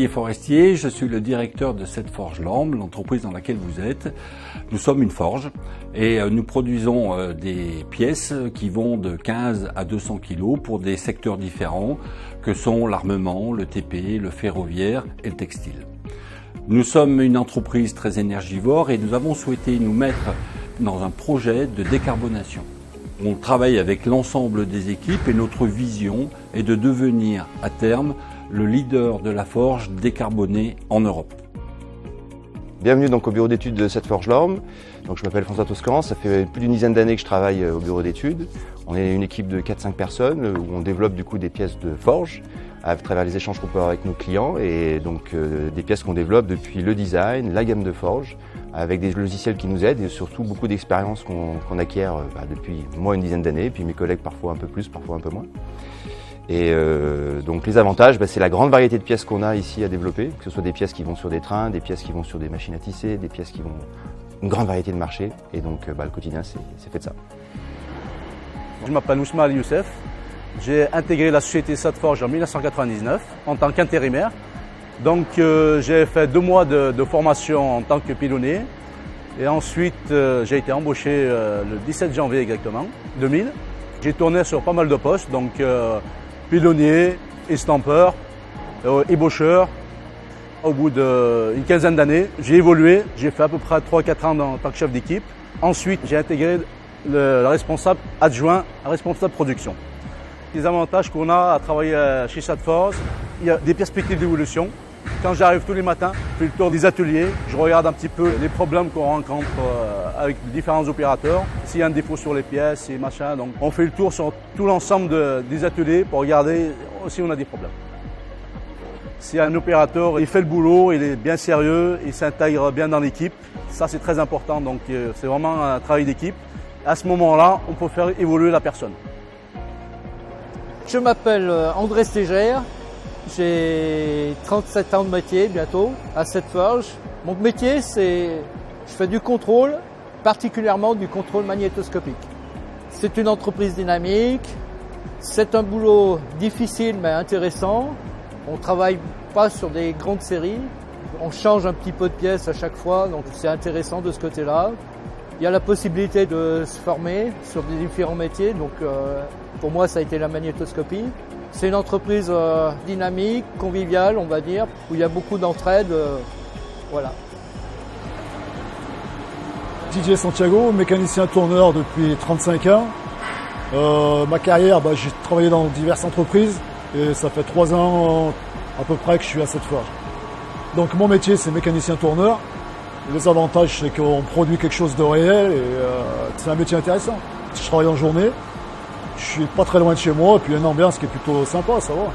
Didier Forestier, je suis le directeur de cette Forge Lorme, l'entreprise dans laquelle vous êtes. Nous sommes une forge et nous produisons des pièces qui vont de 15 à 200 kg pour des secteurs différents que sont l'armement, le TP, le ferroviaire et le textile. Nous sommes une entreprise très énergivore et nous avons souhaité nous mettre dans un projet de décarbonation. On travaille avec l'ensemble des équipes et notre vision est de devenir à terme le leader de la forge décarbonée en Europe. Bienvenue donc au bureau d'études de cette Forge Lorme. Donc je m'appelle François Toscan, ça fait plus d'une dizaine d'années que je travaille au bureau d'études. On est une équipe de 4-5 personnes où on développe du coup des pièces de forge à travers les échanges qu'on peut avoir avec nos clients et donc des pièces qu'on développe depuis le design, la gamme de forge, avec des logiciels qui nous aident et surtout beaucoup d'expérience qu'on acquiert depuis moi une dizaine d'années, puis mes collègues parfois un peu plus, parfois un peu moins. Et donc les avantages, c'est la grande variété de pièces qu'on a ici à développer, que ce soit des pièces qui vont sur des trains, des pièces qui vont sur des machines à tisser, des pièces qui vont... une grande variété de marchés et donc le quotidien c'est fait de ça. Je m'appelle Ousmane Youssef, j'ai intégré la société Satforge en 1999 en tant qu'intérimaire. Donc j'ai fait 2 mois de formation en tant que pilonnier et ensuite j'ai été embauché le 17 janvier exactement 2000. J'ai tourné sur pas mal de postes, donc pilonnier, estampeur, ébaucheur. Au bout d'une quinzaine d'années, j'ai évolué, j'ai fait à peu près 3-4 ans en tant que chef d'équipe. Ensuite, j'ai intégré le responsable adjoint à responsable production. Les avantages qu'on a à travailler chez Satforge, il y a des perspectives d'évolution. Quand j'arrive tous les matins, je fais le tour des ateliers, je regarde un petit peu les problèmes qu'on rencontre avec différents opérateurs. S'il y a un défaut sur les pièces et machin, donc on fait le tour sur tout l'ensemble des ateliers pour regarder si on a des problèmes. Si un opérateur il fait le boulot, il est bien sérieux, il s'intègre bien dans l'équipe, ça c'est très important, donc c'est vraiment un travail d'équipe. À ce moment-là, on peut faire évoluer la personne. Je m'appelle André Stégère, j'ai 37 ans de métier bientôt à cette forge. Mon métier je fais du contrôle, particulièrement du contrôle magnétoscopique. C'est une entreprise dynamique, c'est un boulot difficile mais intéressant. On ne travaille pas sur des grandes séries, on change un petit peu de pièces à chaque fois, donc c'est intéressant de ce côté-là. Il y a la possibilité de se former sur des différents métiers, donc pour moi ça a été la magnétoscopie. C'est une entreprise dynamique, conviviale on va dire, où il y a beaucoup d'entraide, voilà. Didier Santiago, mécanicien tourneur depuis 35 ans. Ma carrière, j'ai travaillé dans diverses entreprises. Et ça fait 3 ans à peu près que je suis à cette forge. Donc mon métier c'est mécanicien tourneur. Les avantages c'est qu'on produit quelque chose de réel et c'est un métier intéressant. Je travaille en journée, je suis pas très loin de chez moi et puis une ambiance qui est plutôt sympa, ça va.